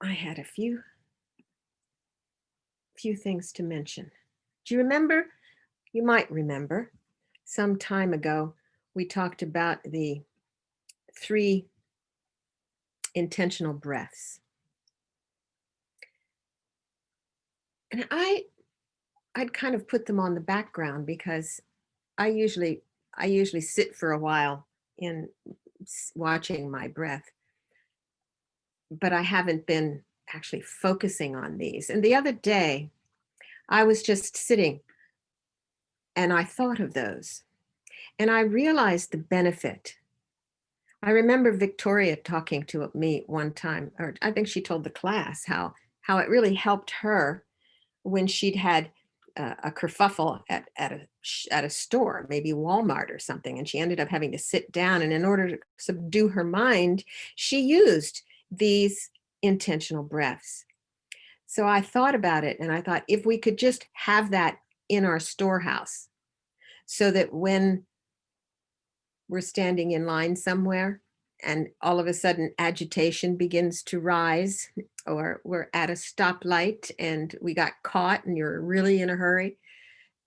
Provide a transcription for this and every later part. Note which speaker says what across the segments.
Speaker 1: I had a few things to mention. Do you remember? You might remember some time ago, we talked about the 3 intentional breaths. And I'd kind of put them on the background because I usually sit for a while in watching my breath, but I haven't been actually focusing on these. And the other day, I was just sitting and I thought of those and I realized the benefit. I remember Victoria talking to me one time, or I think she told the class how it really helped her when she'd had a kerfuffle at a store, maybe Walmart or something, and she ended up having to sit down. And in order to subdue her mind, she used these intentional breaths. So I thought about it, and I thought if we could just have that in our storehouse, so that when we're standing in line somewhere and all of a sudden agitation begins to rise, or we're at a stoplight and we got caught and you're really in a hurry,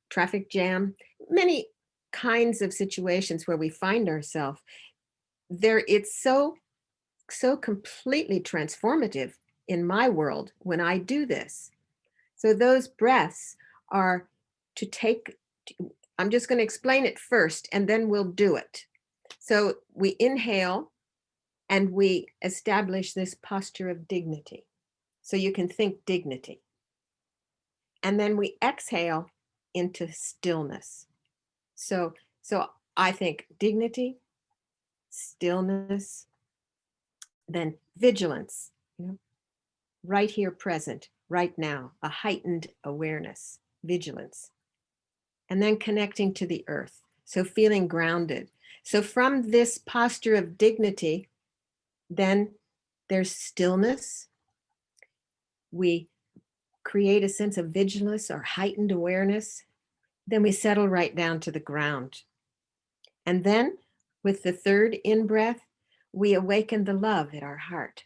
Speaker 1: traffic jam, many kinds of situations where we find ourselves there. It's so completely transformative in my world when I do this. So those breaths are to take, I'm just going to explain it first and then we'll do it. So we inhale and we establish this posture of dignity. So you can think dignity. And then we exhale into stillness. So I think dignity, stillness, then vigilance, right here, present, right now, a heightened awareness, vigilance, and then connecting to the earth. So feeling grounded. So from this posture of dignity, then there's stillness. We create a sense of vigilance or heightened awareness. Then we settle right down to the ground. And then with the third in breath, we awaken the love at our heart.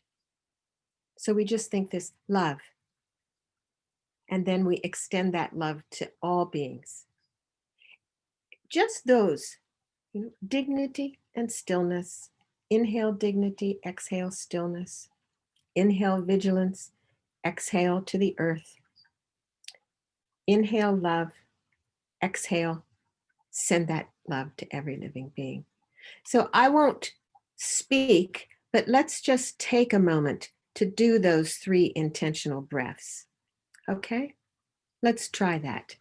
Speaker 1: So we just think this love. And then we extend that love to all beings. Just those, dignity and stillness. Inhale dignity, exhale stillness. Inhale vigilance, exhale to the earth. Inhale love, exhale, send that love to every living being. So I won't speak, but let's just take a moment to do those 3 intentional breaths. Okay? Let's try that.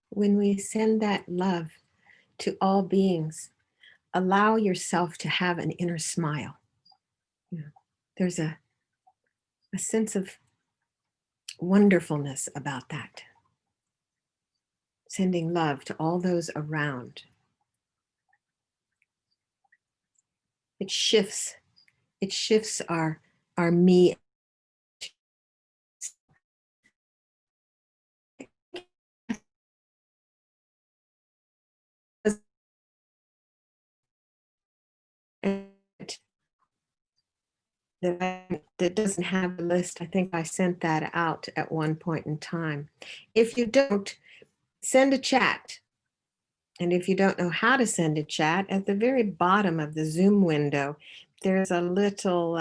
Speaker 1: When we send that love to all beings, allow yourself to have an inner smile. There's a sense of wonderfulness about that. Sending love to all those around. It shifts our me. That doesn't have a list. I think I sent that out at one point in time. If you don't, send a chat. And if you don't know how to send a chat, at the very bottom of the Zoom window, there's a little,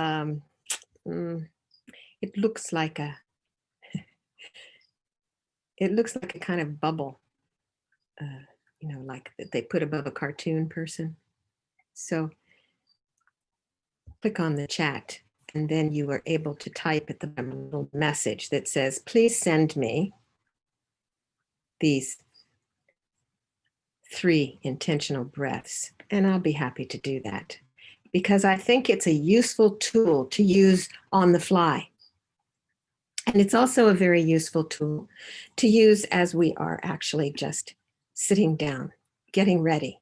Speaker 1: it looks like a kind of bubble. like that they put above a cartoon person. So click on the chat, and then you are able to type at the bottom a little message that says, please send me these 3 intentional breaths. And I'll be happy to do that because I think it's a useful tool to use on the fly. And it's also a very useful tool to use as we are actually just sitting down, getting ready,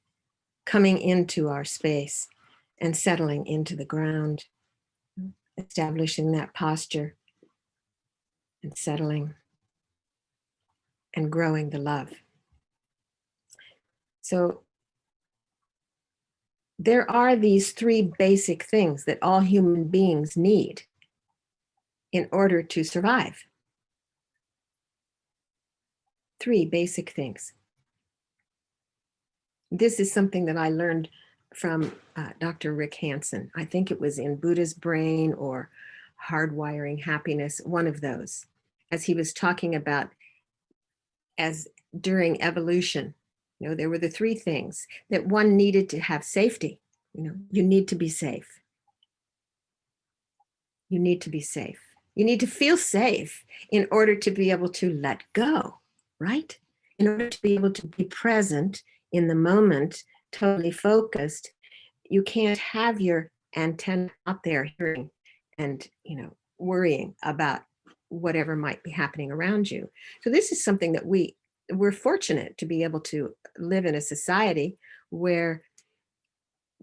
Speaker 1: coming into our space and settling into the ground, establishing that posture and settling and growing the love. So there are these 3 basic things that all human beings need in order to survive. 3 basic things. This is something that I learned from Dr. Rick Hansen. I think it was in Buddha's Brain or Hardwiring Happiness, one of those, as he was talking about as during evolution, there were the 3 things that one needed to have safety. You need to be safe. You need to be safe. You need to feel safe in order to be able to let go, right? In order to be able to be present in the moment, totally focused. You can't have your antenna out there hearing and, worrying about whatever might be happening around you. So this is something that we're fortunate to be able to live in a society where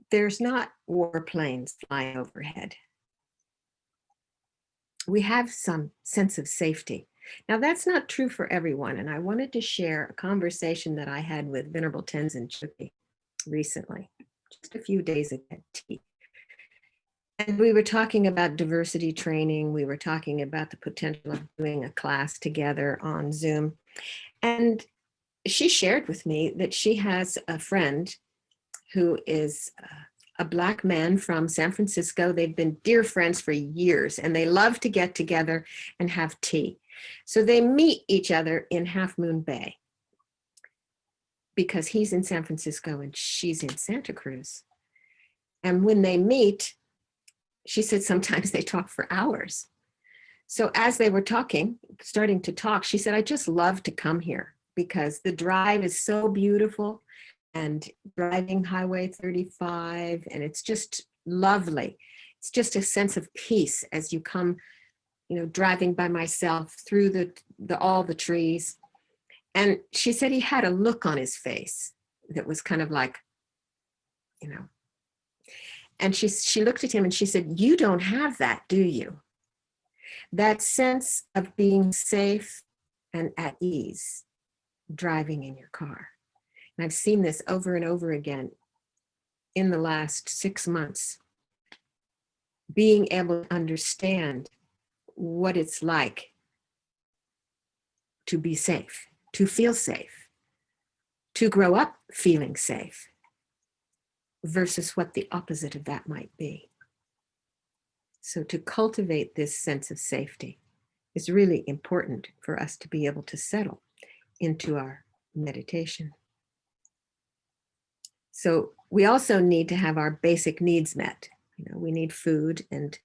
Speaker 1: there's not warplanes flying overhead. We have some sense of safety. Now, that's not true for everyone. And I wanted to share a conversation that I had with Venerable Tenzin Chippy recently, just a few days ago at tea. And we were talking about diversity training. We were talking about the potential of doing a class together on Zoom. And she shared with me that she has a friend who is a Black man from San Francisco. They've been dear friends for years, and they love to get together and have tea. So they meet each other in Half Moon Bay because he's in San Francisco and she's in Santa Cruz. And when they meet, she said sometimes they talk for hours. So as they were starting to talk, she said, I just love to come here because the drive is so beautiful, and driving Highway 35, and it's just lovely. It's just a sense of peace as you come, driving by myself through all the trees. And she said he had a look on his face that was kind of like, and she looked at him and she said, you don't have that, do you? That sense of being safe and at ease driving in your car. And I've seen this over and over again in the last 6 months, being able to understand what it's like to be safe, to feel safe, to grow up feeling safe, versus what the opposite of that might be. So to cultivate this sense of safety is really important for us to be able to settle into our meditation. So we also need to have our basic needs met. We need food and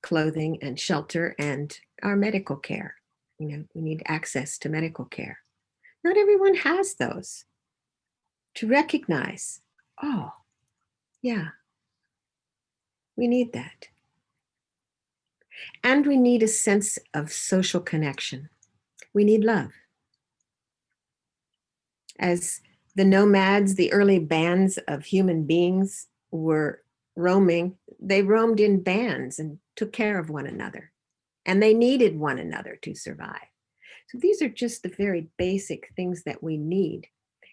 Speaker 1: clothing and shelter and our medical care. We need access to medical care. Not everyone has those. To recognize, oh, yeah, we need that. And we need a sense of social connection. We need love. As the nomads, the early bands of human beings were roaming, they roamed in bands and took care of one another. And they needed one another to survive. So these are just the very basic things that we need.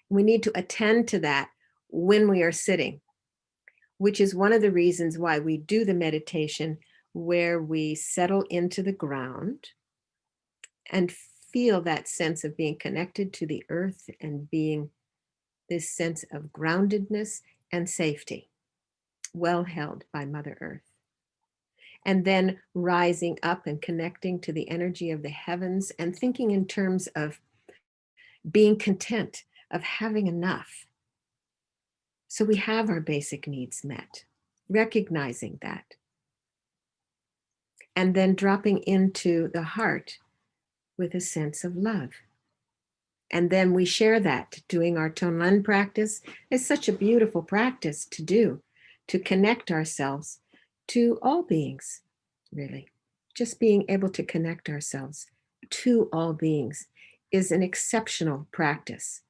Speaker 1: We need to attend to that when we are sitting, which is one of the reasons why we do the meditation where we settle into the ground and feel that sense of being connected to the earth and being this sense of groundedness and safety, well held by Mother Earth. And then rising up and connecting to the energy of the heavens and thinking in terms of being content, of having enough. So we have our basic needs met, recognizing that. And then dropping into the heart with a sense of love. And then we share that. Doing our Tonlan practice is such a beautiful practice to do, to connect ourselves to all beings, really. Just being able to connect ourselves to all beings is an exceptional practice,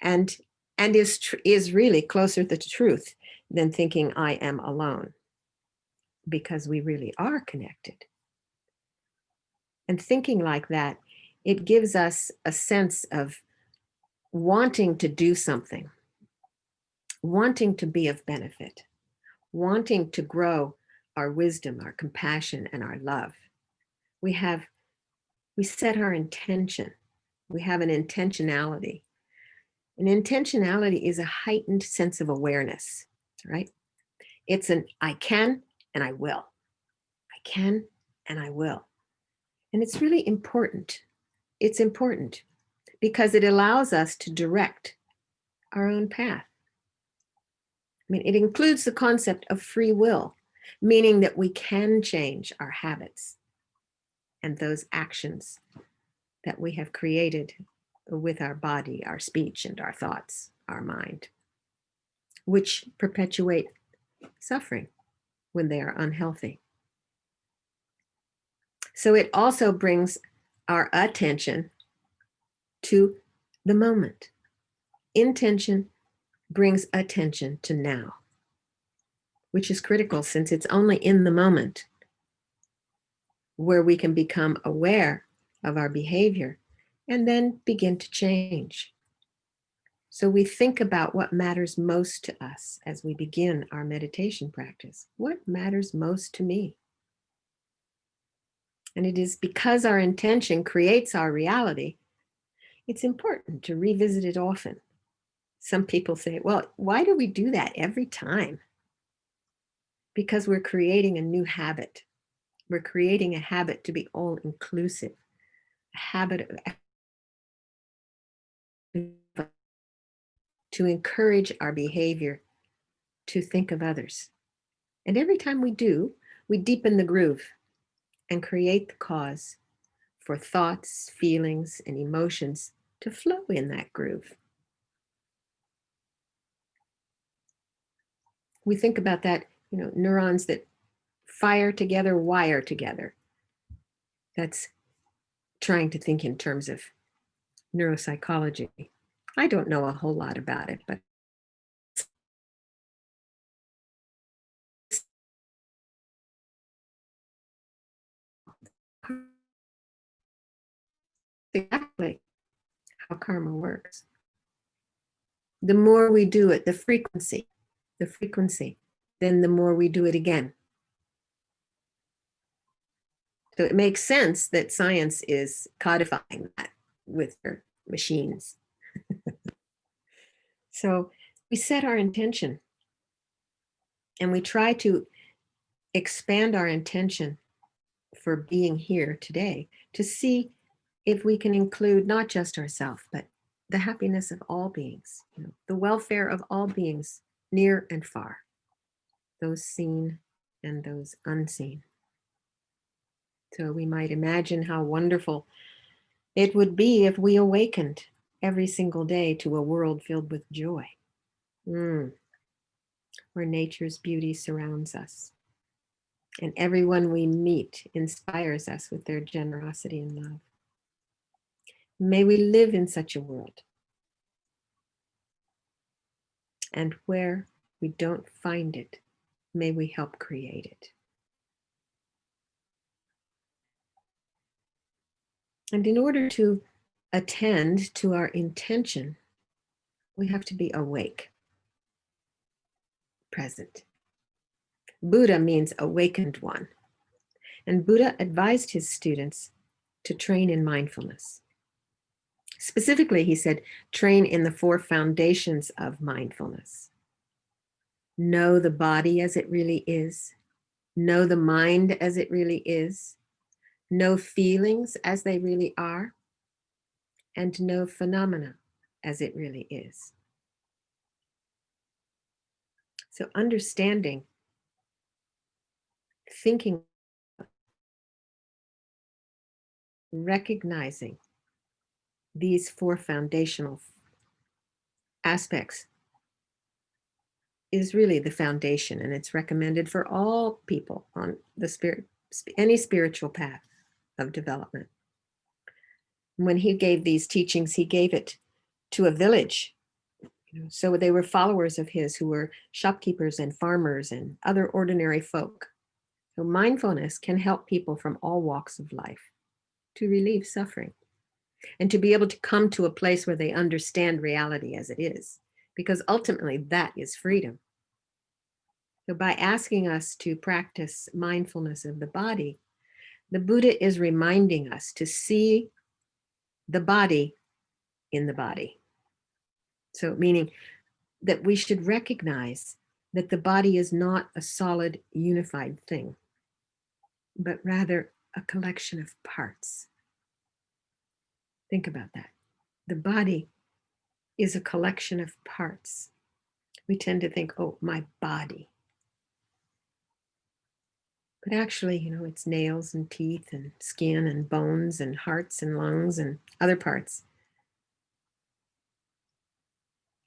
Speaker 1: and is really closer to the truth than thinking I am alone, because we really are connected. And thinking like that, it gives us a sense of wanting to do something, wanting to be of benefit, wanting to grow our wisdom, our compassion, and our love. We set our intention. We have an intentionality. An intentionality is a heightened sense of awareness, right? It's an I can and I will. I can and I will. And it's really important. It's important because it allows us to direct our own path. I mean, it includes the concept of free will, meaning that we can change our habits and those actions that we have created with our body, our speech, and our thoughts, our mind, which perpetuate suffering when they are unhealthy. So it also brings our attention to the moment. Intention brings attention to now, which is critical since it's only in the moment where we can become aware of our behavior and then begin to change. So we think about what matters most to us as we begin our meditation practice. What matters most to me? And it is because our intention creates our reality, it's important to revisit it often. Some people say, well, why do we do that every time? Because we're creating a new habit. We're creating a habit to be all inclusive, a habit of to encourage our behavior to think of others. And every time we do, we deepen the groove and create the cause for thoughts, feelings, and emotions to flow in that groove. We think about that, neurons that fire together, wire together. That's trying to think in terms of neuropsychology. I don't know a whole lot about it, but exactly how karma works. The more we do it, the frequency, then the more we do it again. So it makes sense that science is codifying that with their machines. So we set our intention and we try to expand our intention for being here today to see if we can include not just ourselves, but the happiness of all beings, the welfare of all beings near and far, those seen and those unseen. So we might imagine how wonderful it would be if we awakened every single day to a world filled with joy, where nature's beauty surrounds us. And everyone we meet inspires us with their generosity and love. May we live in such a world. And where we don't find it, may we help create it. And in order to attend to our intention, we have to be awake, present. Buddha means awakened one. And Buddha advised his students to train in mindfulness. Specifically, he said, train in the 4 foundations of mindfulness. Know the body as it really is. Know the mind as it really is. Know feelings as they really are. And know phenomena as it really is. So understanding, thinking, recognizing these four foundational aspects is really the foundation, and it's recommended for all people on the any spiritual path of development. When he gave these teachings, he gave it to a village. So they were followers of his who were shopkeepers and farmers and other ordinary folk. So mindfulness can help people from all walks of life to relieve suffering and to be able to come to a place where they understand reality as it is, because ultimately that is freedom. So by asking us to practice mindfulness of the body, the Buddha is reminding us to see the body in the body. So meaning that we should recognize that the body is not a solid, unified thing, but rather a collection of parts. Think about that. The body is a collection of parts. We tend to think, oh, my body. But actually, it's nails and teeth and skin and bones and hearts and lungs and other parts.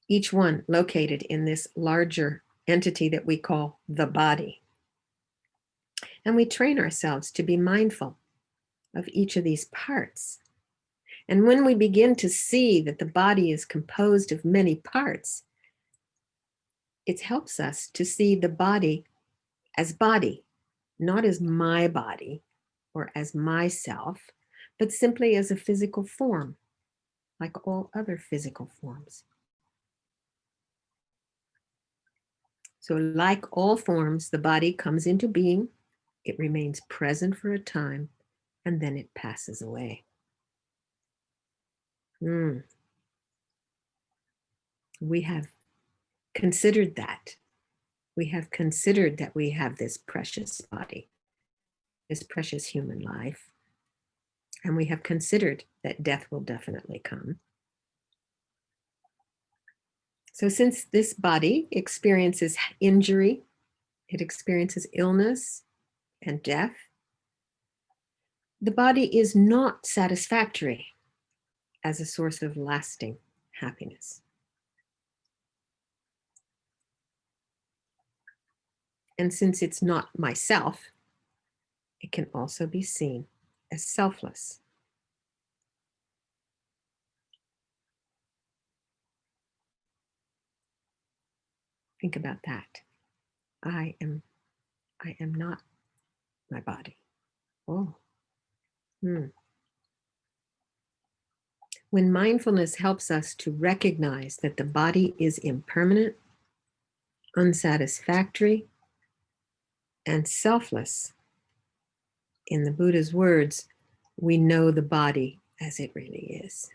Speaker 1: Each one located in this larger entity that we call the body. And we train ourselves to be mindful of each of these parts. And when we begin to see that the body is composed of many parts, it helps us to see the body, not as my body or as myself, but simply as a physical form, like all other physical forms. So like all forms, the body comes into being, it remains present for a time, and then it passes away. We have considered that. We have considered that we have this precious body, this precious human life, and we have considered that death will definitely come. So since this body experiences injury, it experiences illness and death, the body is not satisfactory as a source of lasting happiness. And since it's not myself, it can also be seen as selfless. Think about that. I am not my body. Oh. When mindfulness helps us to recognize that the body is impermanent, unsatisfactory, and selfless, in the Buddha's words, we know the body as it really is.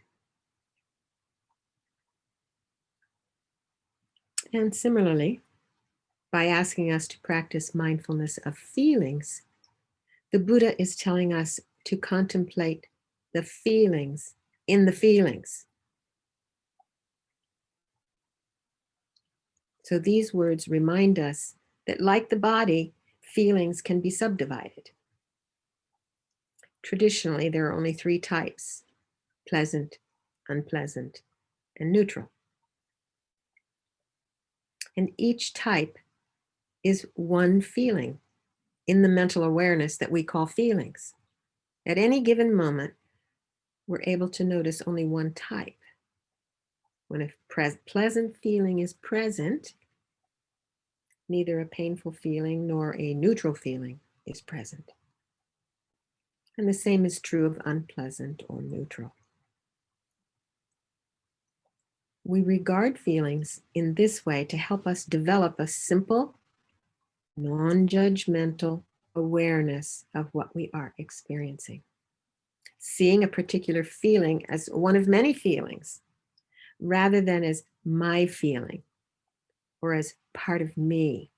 Speaker 1: And similarly, by asking us to practice mindfulness of feelings, the Buddha is telling us to contemplate the feelings in the feelings. So these words remind us that, like the body, feelings can be subdivided. Traditionally, there are only three types: pleasant, unpleasant, and neutral. And each type is one feeling in the mental awareness that we call feelings. At any given moment, we're able to notice only one type. When a pleasant feeling is present, neither a painful feeling nor a neutral feeling is present. And the same is true of unpleasant or neutral. We regard feelings in this way to help us develop a simple, non-judgmental awareness of what we are experiencing. Seeing a particular feeling as one of many feelings, rather than as my feeling or as part of me.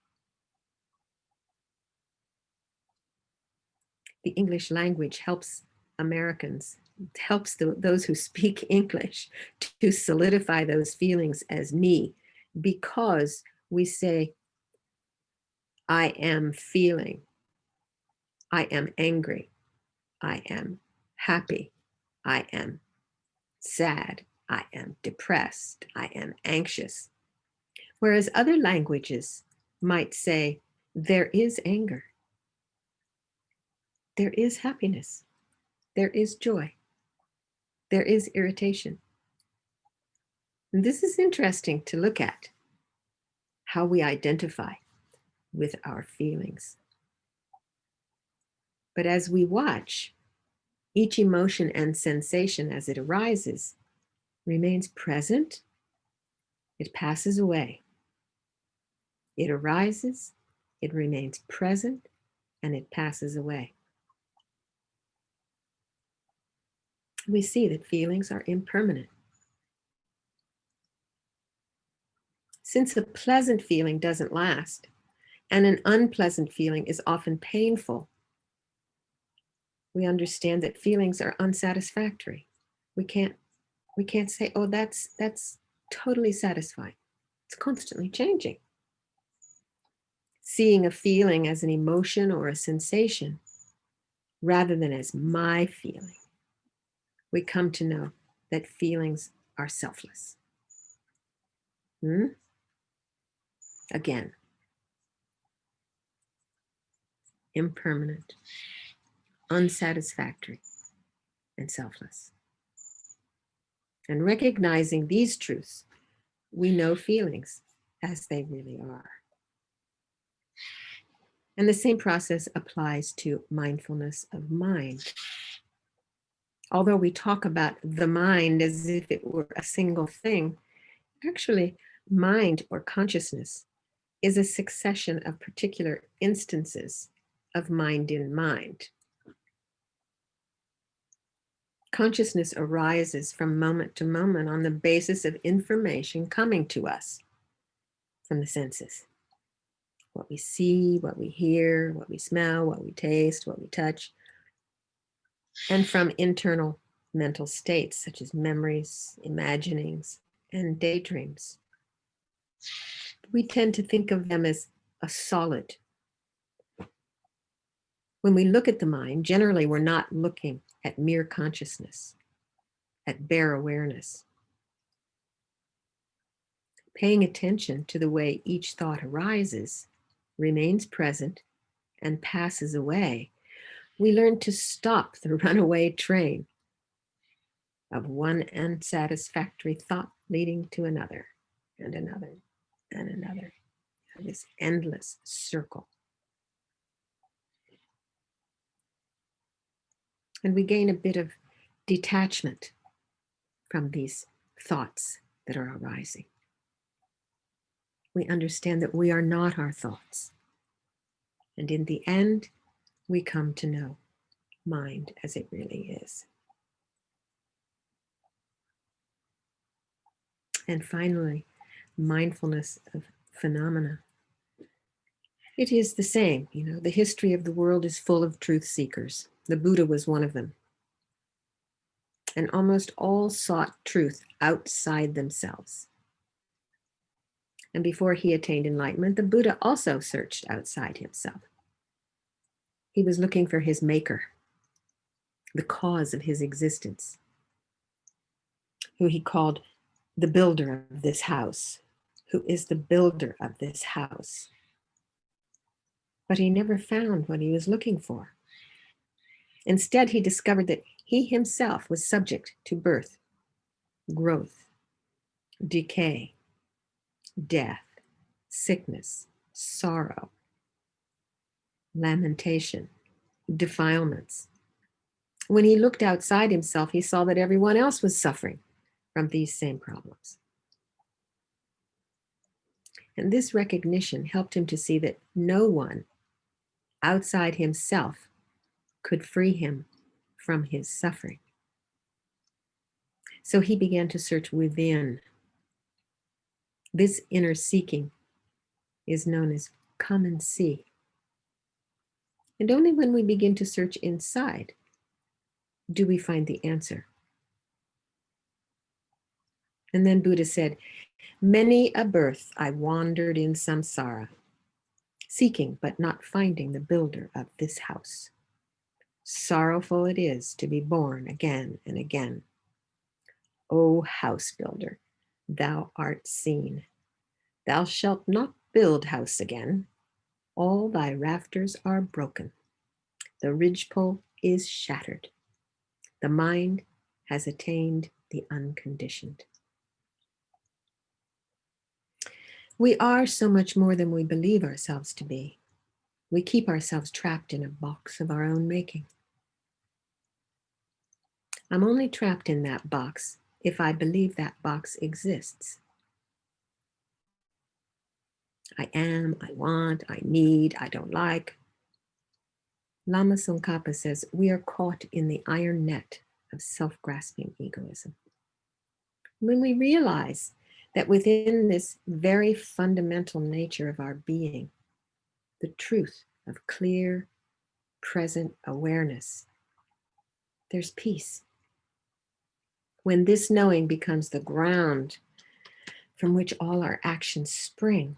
Speaker 1: The English language helps Americans helps those who speak English to solidify those feelings as me, because we say, I am feeling, I am angry, I am happy, I am sad, I am depressed, I am anxious. Whereas other languages might say, there is anger, there is happiness, there is joy, there is irritation. And this is interesting to look at, how we identify with our feelings. But as we watch, each emotion and sensation as it arises remains present, it passes away. It arises, it remains present, and it passes away. We see that feelings are impermanent. Since a pleasant feeling doesn't last, and an unpleasant feeling is often painful, we understand that feelings are unsatisfactory. We can't say, oh, that's totally satisfying. It's constantly changing. Seeing a feeling as an emotion or a sensation rather than as my feeling, we come to know that feelings are selfless. Again, impermanent, unsatisfactory, and selfless. And recognizing these truths, we know feelings as they really are. And the same process applies to mindfulness of mind. Although we talk about the mind as if it were a single thing, actually, mind or consciousness is a succession of particular instances of mind in mind. Consciousness arises from moment to moment on the basis of information coming to us from the senses. What we see, what we hear, what we smell, what we taste, what we touch, and from internal mental states such as memories, imaginings, and daydreams. We tend to think of them as a solid. When we look at the mind, generally we're not looking at mere consciousness, at bare awareness. Paying attention to the way each thought arises, remains present, and passes away, we learn to stop the runaway train of one unsatisfactory thought leading to another and another and another, this endless circle. And we gain a bit of detachment from these thoughts that are arising. We understand that we are not our thoughts. And in the end, we come to know mind as it really is. And finally, mindfulness of phenomena. It is the same. The history of the world is full of truth seekers. The Buddha was one of them. And almost all sought truth outside themselves. And before he attained enlightenment, the Buddha also searched outside himself. He was looking for his maker, the cause of his existence, who he called the builder of this house, who is the builder of this house. But he never found what he was looking for. Instead, he discovered that he himself was subject to birth, growth, decay, death, sickness, sorrow, lamentation, defilements. When he looked outside himself, he saw that everyone else was suffering from these same problems. And this recognition helped him to see that no one outside himself could free him from his suffering. So he began to search within. This inner seeking is known as come and see. And only when we begin to search inside do we find the answer? And then Buddha said, many a birth I wandered in samsara, seeking but not finding the builder of this house. Sorrowful it is to be born again and again. O house builder, thou art seen. Thou shalt not build house again. All thy rafters are broken. The ridgepole is shattered. The mind has attained the unconditioned. We are so much more than we believe ourselves to be. We keep ourselves trapped in a box of our own making. I'm only trapped in that box if I believe that box exists. I am, I want, I need, I don't like. Lama Tsongkhapa says we are caught in the iron net of self-grasping egoism. When we realize that within this very fundamental nature of our being, the truth of clear, present awareness, there's peace. When this knowing becomes the ground from which all our actions spring,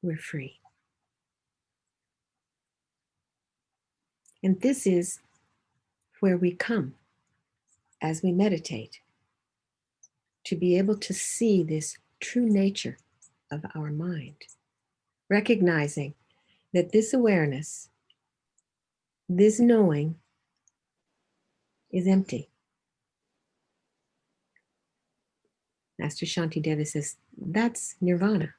Speaker 1: we're free. And this is where we come as we meditate, to be able to see this true nature of our mind, recognizing that this awareness, this knowing, is empty. Master Shantideva says, that's nirvana.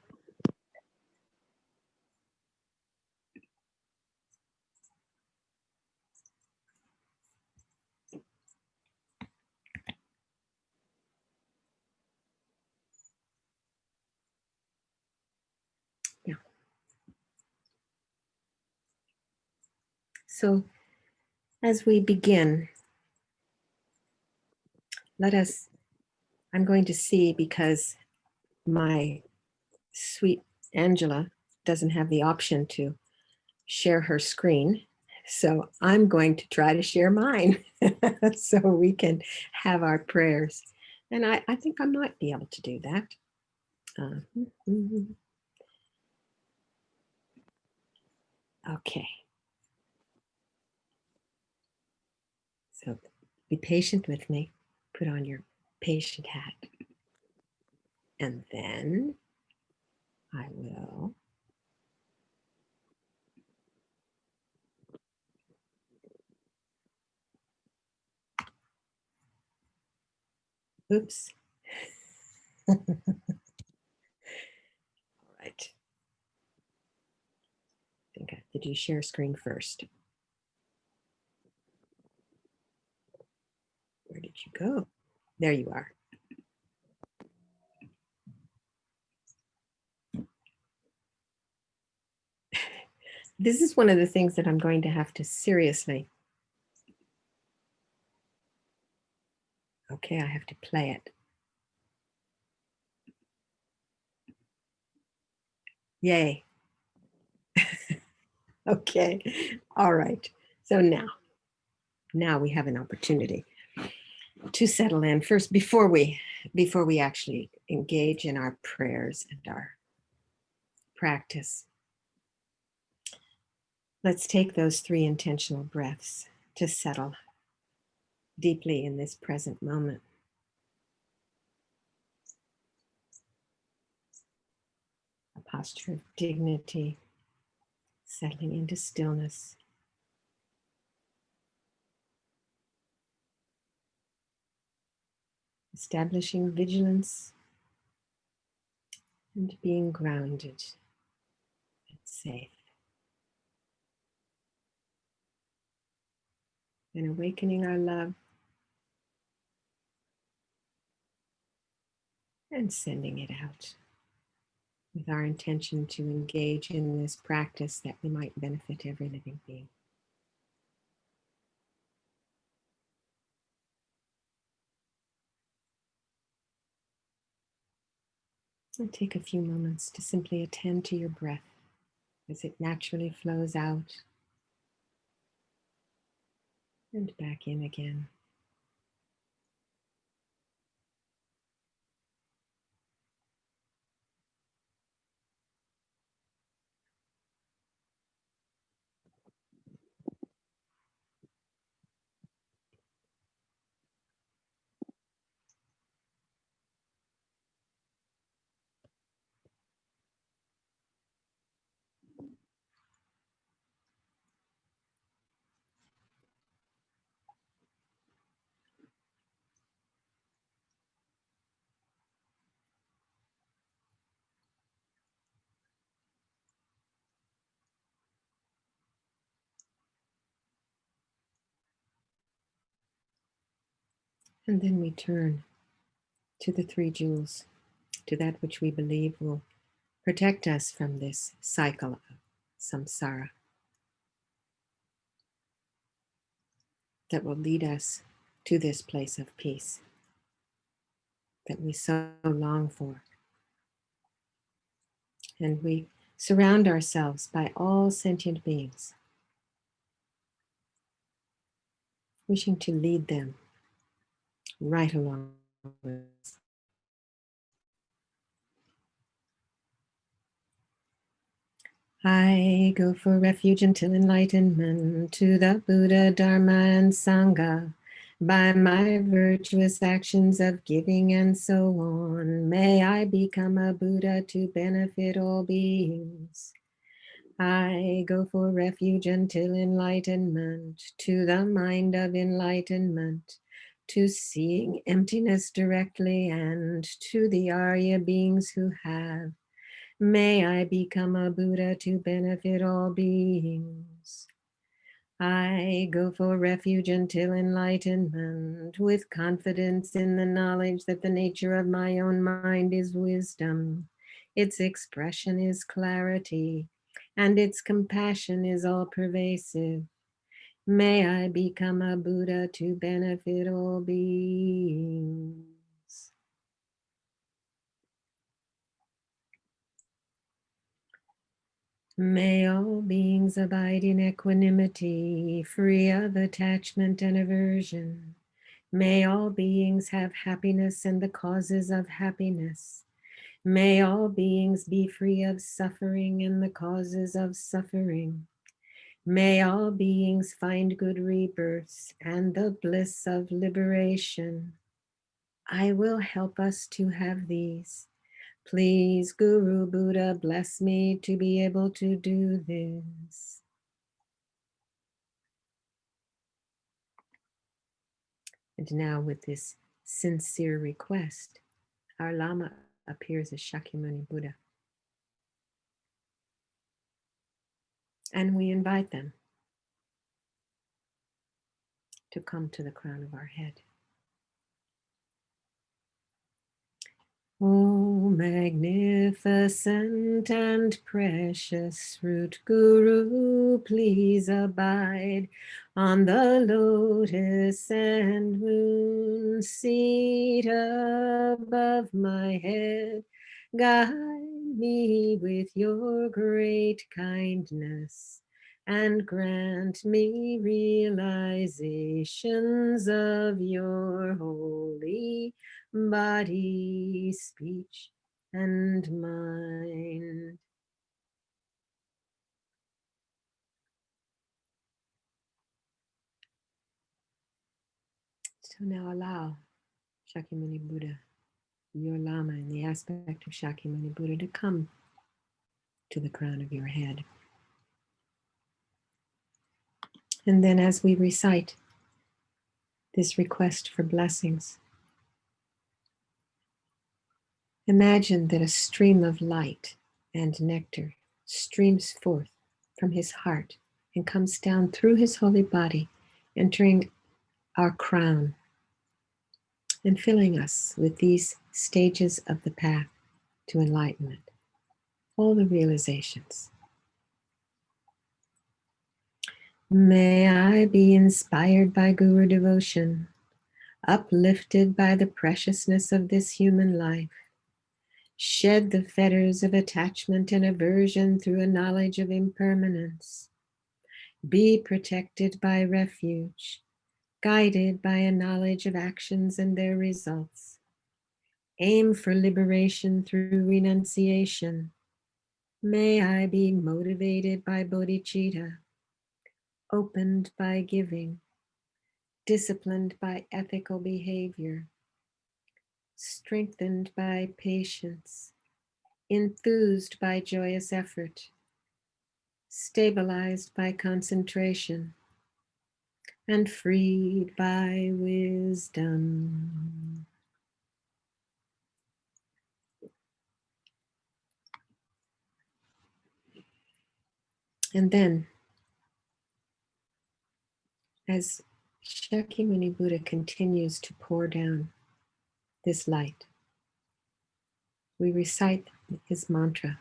Speaker 1: Yeah. So as we begin, I'm going to see, because my sweet Angela doesn't have the option to share her screen. So I'm going to try to share mine so we can have our prayers. And I think I might be able to do that. Okay. So be patient with me. Put on your patient hat. And then I will oops. All right. I think I have to do share screen first. Where did you go? There you are. This is one of the things that I'm going to have to seriously. Okay, I have to play it. Yay. Okay. All right. So now we have an opportunity to settle in first before we actually engage in our prayers and our practice. Let's take those 3 intentional breaths to settle deeply in this present moment. A posture of dignity, settling into stillness. Establishing vigilance and being grounded and safe. And awakening our love and sending it out with our intention to engage in this practice that we might benefit every living being. And take a few moments to simply attend to your breath as it naturally flows out. and back in again. And then we turn to the three jewels, to that which we believe will protect us from this cycle of samsara, that will lead us to this place of peace that we so long for. And we surround ourselves by all sentient beings, wishing to lead them right along with us. I go for refuge until enlightenment to the Buddha, Dharma, and Sangha. By my virtuous actions of giving and so on, may I become a Buddha to benefit all beings. I go for refuge until enlightenment to the mind of enlightenment, to seeing emptiness directly, and to the Arya beings who have. May I become a Buddha to benefit all beings. I go for refuge until enlightenment, with confidence in the knowledge that the nature of my own mind is wisdom, its expression is clarity, and its compassion is all pervasive. May I become a Buddha to benefit all beings. May all beings abide in equanimity, free of attachment and aversion. May all beings have happiness and the causes of happiness. May all beings be free of suffering and the causes of suffering. May all beings find good rebirths and the bliss of liberation. I will help us to have these. Please, Guru Buddha, bless me to be able to do this. And now, with this sincere request, our Lama appears as Shakyamuni Buddha. And we invite them to come to the crown of our head. O magnificent and precious root Guru, please abide on the lotus and moon seat above my head. Guide me with your great kindness and grant me realizations of your holy body, speech, and mind. So now allow Shakyamuni Buddha, your Lama in the aspect of Shakyamuni Buddha, to come to the crown of your head. And then as we recite this request for blessings, imagine that a stream of light and nectar streams forth from his heart and comes down through his holy body, entering our crown and filling us with these stages of the path to enlightenment, all the realizations. May I be inspired by Guru devotion, uplifted by the preciousness of this human life, shed the fetters of attachment and aversion through a knowledge of impermanence, be protected by refuge, guided by a knowledge of actions and their results. Aim for liberation through renunciation. May I be motivated by bodhicitta, opened by giving, disciplined by ethical behavior, strengthened by patience, enthused by joyous effort, stabilized by concentration, and freed by wisdom. And then, as Shakyamuni Buddha continues to pour down this light, we recite his mantra,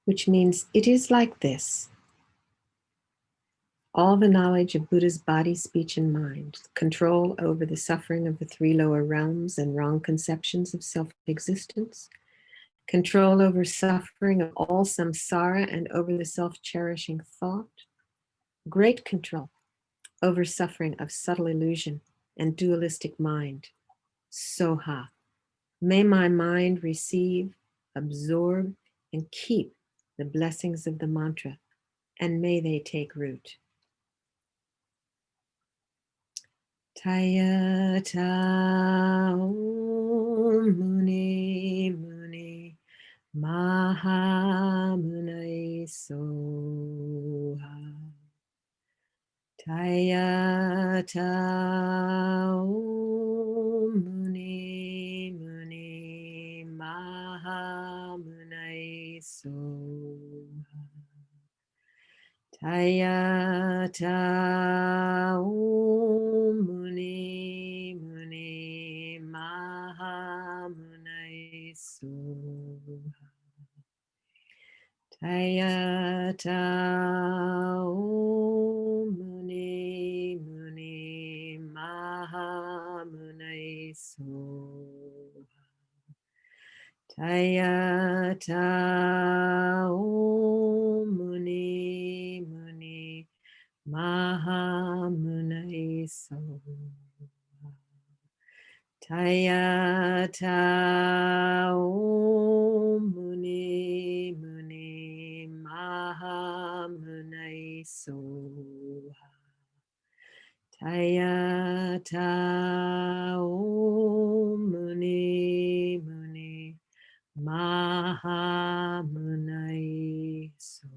Speaker 1: which means it is like this. All the knowledge of Buddha's body, speech, and mind, control over the suffering of the three lower realms and wrong conceptions of self-existence, control over suffering of all samsara and over the self-cherishing thought, great control over suffering of subtle illusion and dualistic mind, soha. May my mind receive, absorb, and keep the blessings of the mantra, and may they take root. Tayata Om Muni Muni Maha Munai Soha. Tayata Om Muni Muni Maha Munai Soha. Tayata Om Muni Muni Maha Munai Soha. Tayata Om Muni Muni Maha Munai Soha. Tayata Om Muni Muni Maha Munai Soha. Tayata Om Muni Muni Maha Munai Soha. Tayata Om Muni Muni Maha Munai Soha.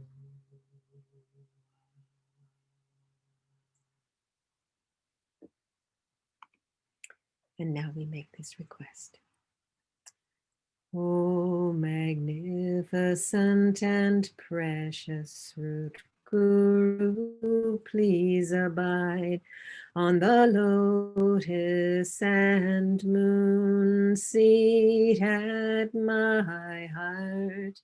Speaker 1: And now we make this request. O magnificent and precious root Guru, please abide on the lotus and moon seat at my heart.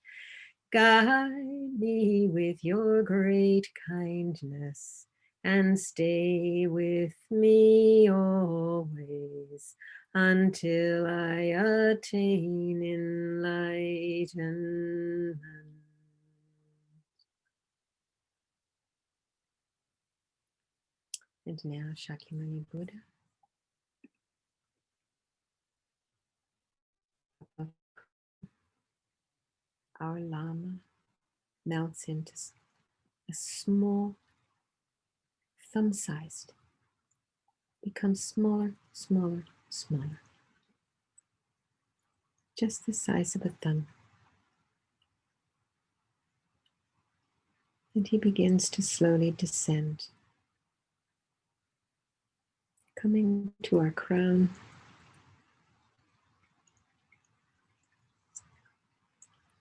Speaker 1: Guide me with your great kindness and stay with me always until I attain enlightenment. And now Shakyamuni Buddha, our Lama, melts into a small, thumb-sized, becomes smaller, smaller, smaller. Just the size of a thumb. And he begins to slowly descend, coming to our crown,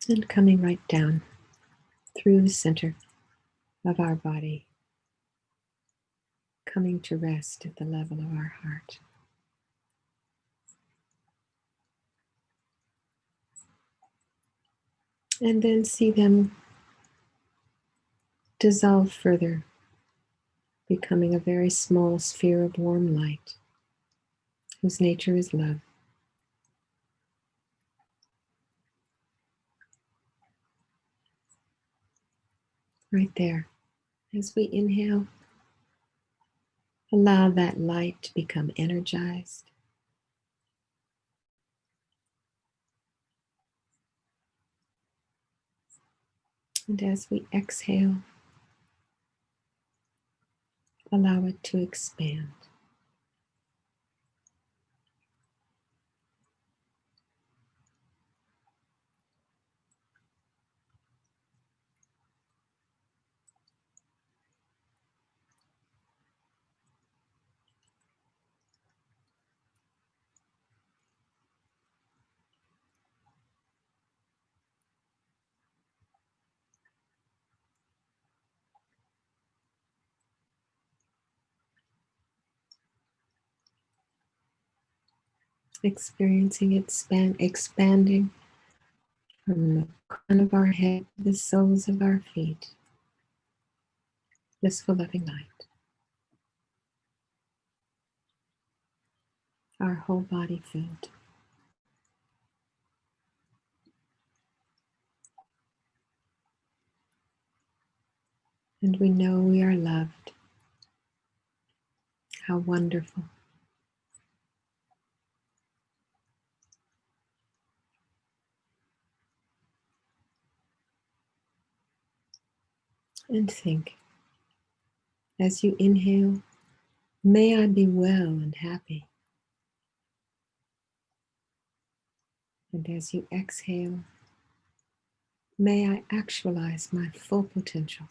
Speaker 1: and coming right down through the center of our body, coming to rest at the level of our heart. And then see them dissolve further, becoming a very small sphere of warm light, whose nature is love. Right there, as we inhale, Allow that light to become energized. And as we exhale, allow it to expand. Experiencing it expanding from the crown of our head to the soles of our feet. Blissful loving light. Our whole body filled. And we know we are loved. How wonderful. And think, as you inhale, may I be well and happy. And as you exhale, may I actualize my full potential.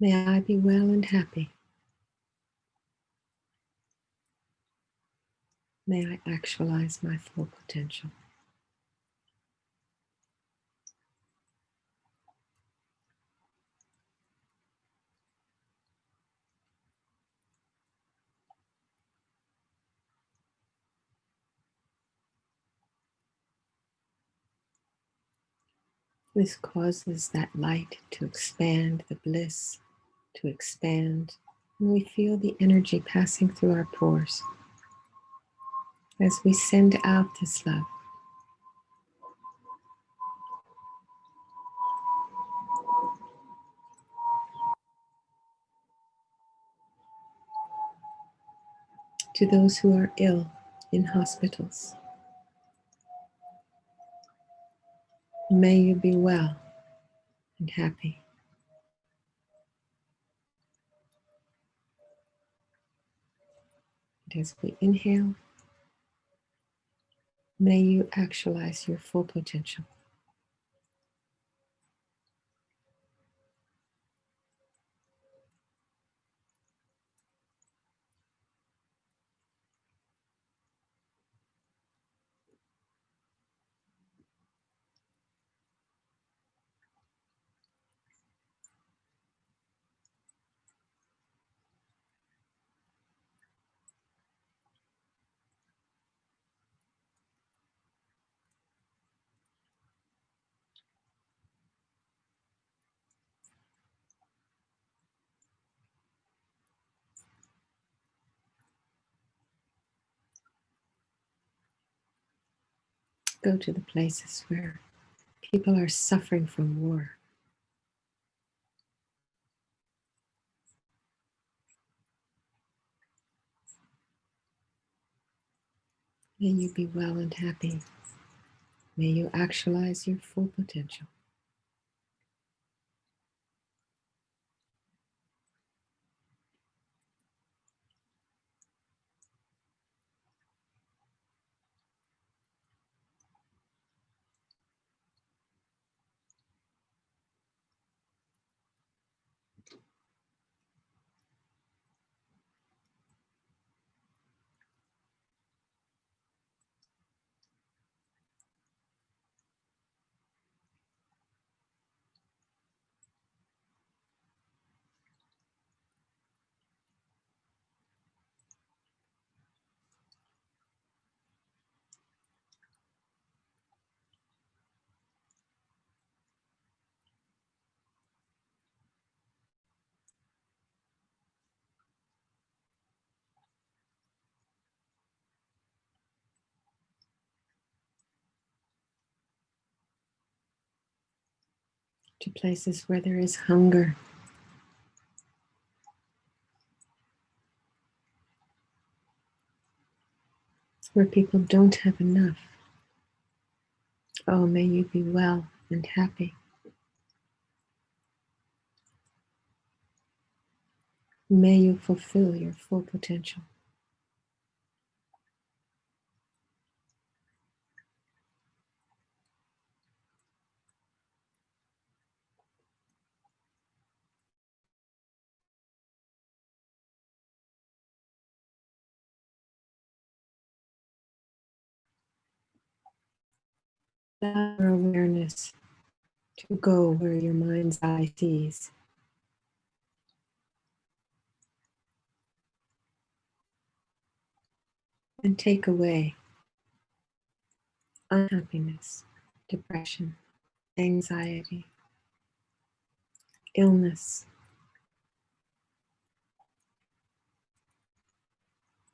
Speaker 1: May I be well and happy. May I actualize my full potential. This causes that light to expand, the bliss to expand, and we feel the energy passing through our pores as we send out this love. To those who are ill in hospitals, may you be well and happy. And as we inhale, may you actualize your full potential. Go to the places where people are suffering from war. May you be well and happy. May you actualize your full potential. to places where there is hunger, where people don't have enough. Oh, may you be well and happy. May you fulfill your full potential. Allow your awareness to go where your mind's eye sees. And take away unhappiness, depression, anxiety, illness,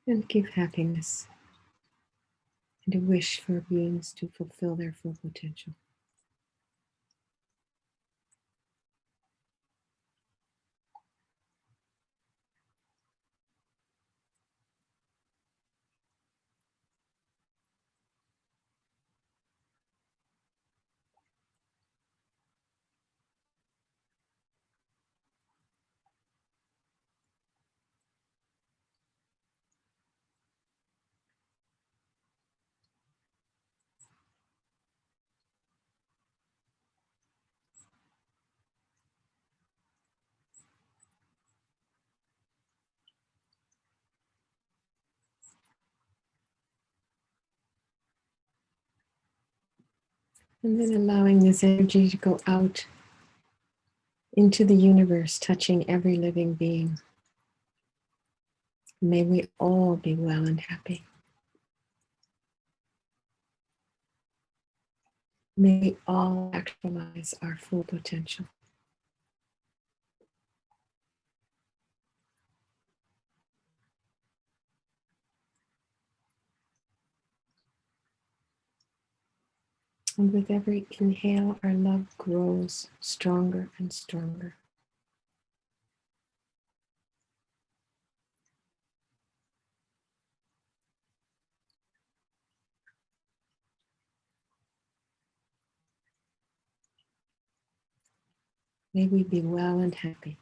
Speaker 1: and give happiness and a wish for beings to fulfill their full potential. And then allowing this energy to go out into the universe, touching every living being. May we all be well and happy. May we all actualize our full potential. And with every inhale, our love grows stronger and stronger. May we be well and happy.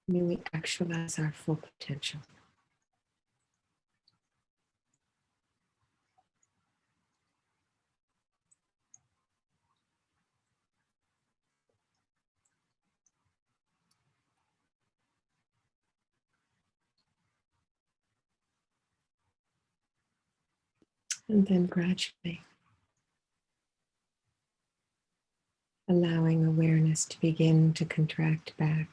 Speaker 1: May we actualize our full potential. And then gradually allowing awareness to begin to contract back.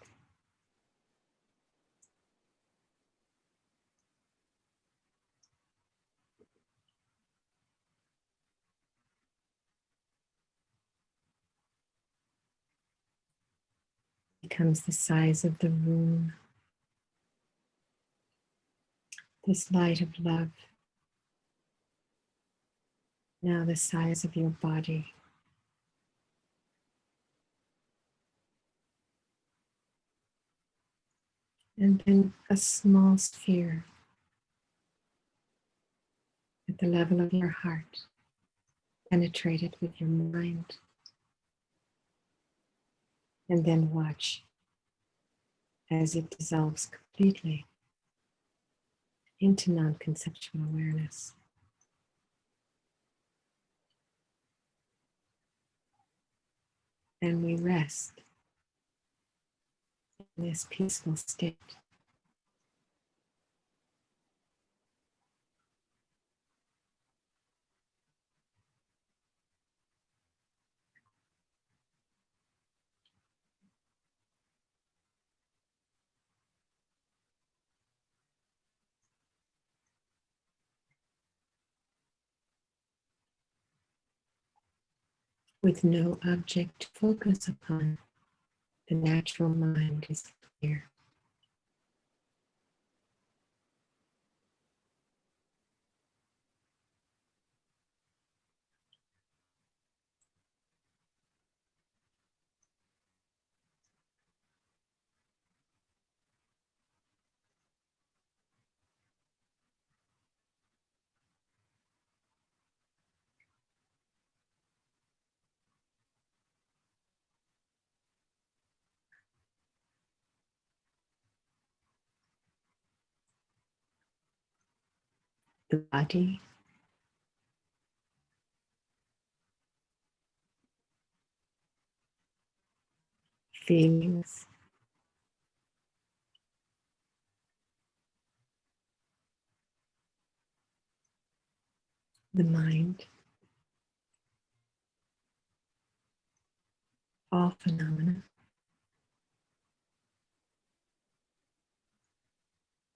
Speaker 1: Becomes the size of the room. This light of love. Now the size of your body. And then a small sphere at the level of your heart, penetrated with your mind. And then watch as it dissolves completely into non-conceptual awareness. And we rest in this peaceful state. With no object to focus upon, the natural mind is clear. the body, feelings, the mind, all phenomena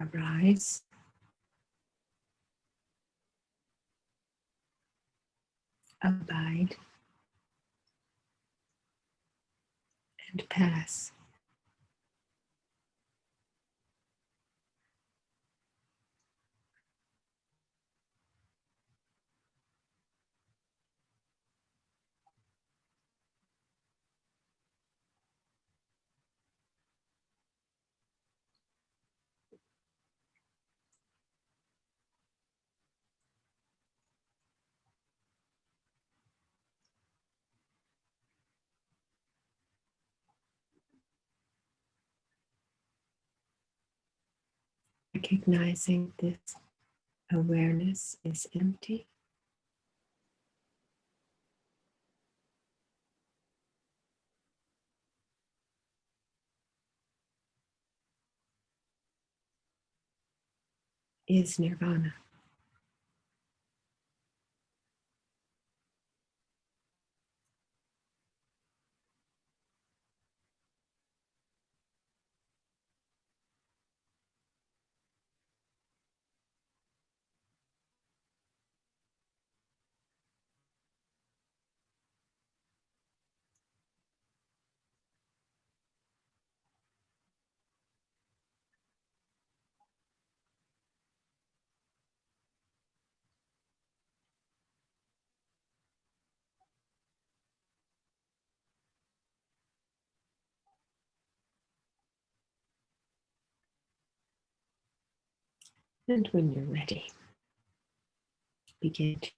Speaker 1: arise, abide, and pass. Recognizing this awareness is empty, is nirvana. And when you're ready, begin to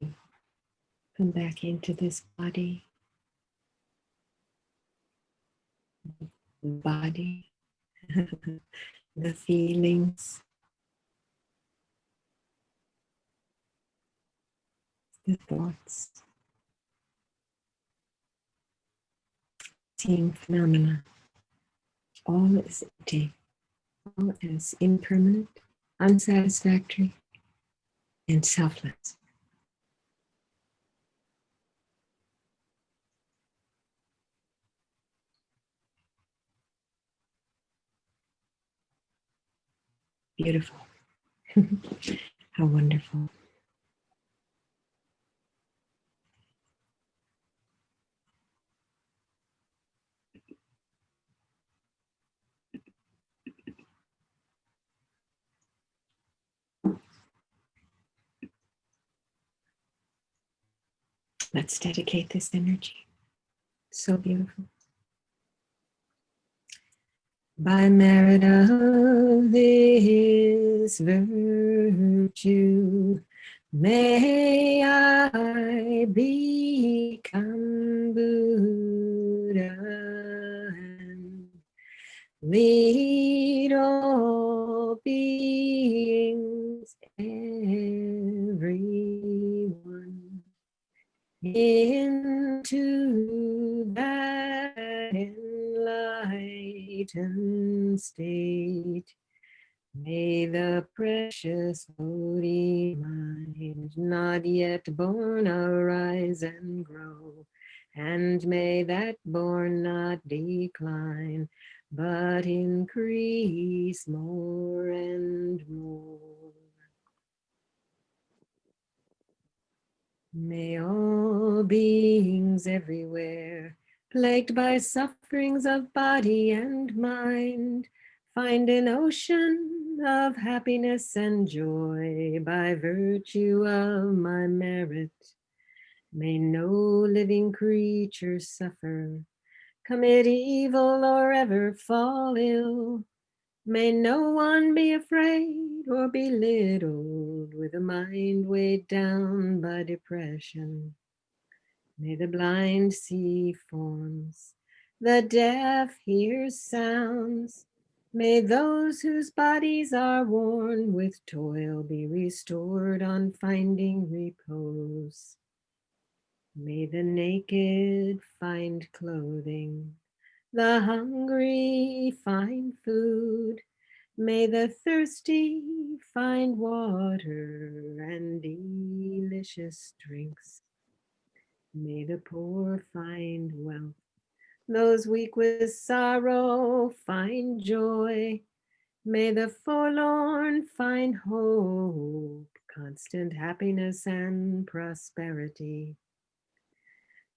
Speaker 1: come back into this body, the feelings, the thoughts, seeing phenomena. All is empty, all is impermanent, unsatisfactory, and selfless. Beautiful. How wonderful. Let's dedicate this energy. So beautiful. By merit of this virtue, may I become Buddha and lead all beings, everyone, into that enlightened state. May the precious Bodhi mind not yet born arise and grow, and may that born not decline, but increase more and more. May all beings everywhere, plagued by sufferings of body and mind, find an ocean of happiness and joy by virtue of my merit. May no living creature suffer, commit evil, or ever fall ill. May no one be afraid or belittled with a mind weighed down by depression. May the blind see forms, the deaf hear sounds, May those whose bodies are worn with toil be restored on finding repose. May the naked find clothing, the hungry find food. May the thirsty find water and delicious drinks. May the poor find wealth, those weak with sorrow find joy. May the forlorn find hope, constant happiness and prosperity.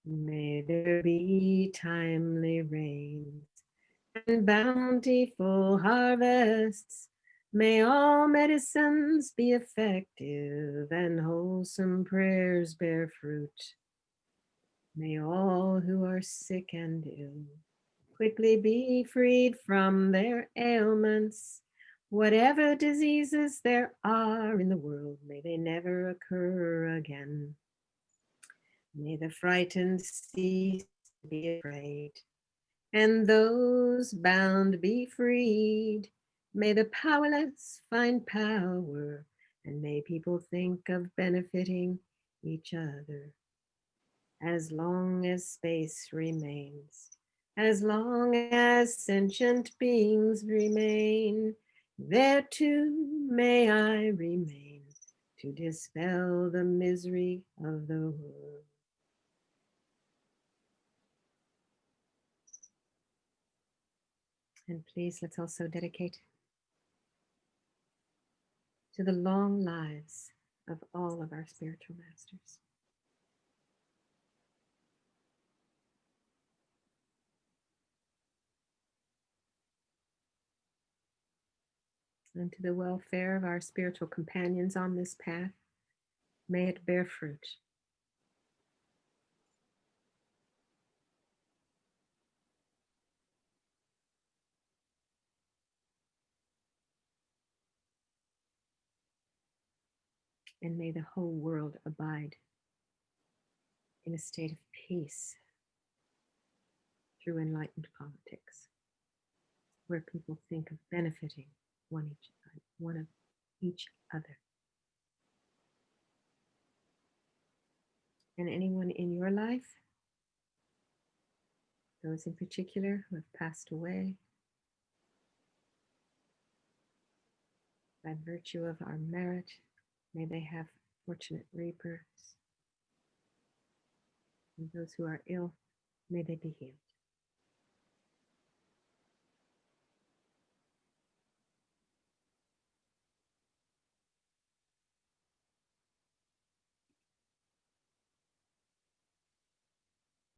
Speaker 1: May there be timely rains and bountiful harvests. May all medicines be effective and wholesome prayers bear fruit. May all who are sick and ill quickly be freed from their ailments. Whatever diseases there are in the world, may they never occur again. May the frightened cease to be afraid, and those bound be freed. May the powerless find power, and may people think of benefiting each other. As long as space remains, as long as sentient beings remain, there too may I remain to dispel the misery of the world. And please, let's also dedicate to the long lives of all of our spiritual masters. And to the welfare of our spiritual companions on this path. May it bear fruit. And may the whole world abide in a state of peace through enlightened politics, where people think of benefiting one of each other. And anyone in your life, those in particular who have passed away by virtue of our merit, may they have fortunate rebirths. And those who are ill, may they be healed.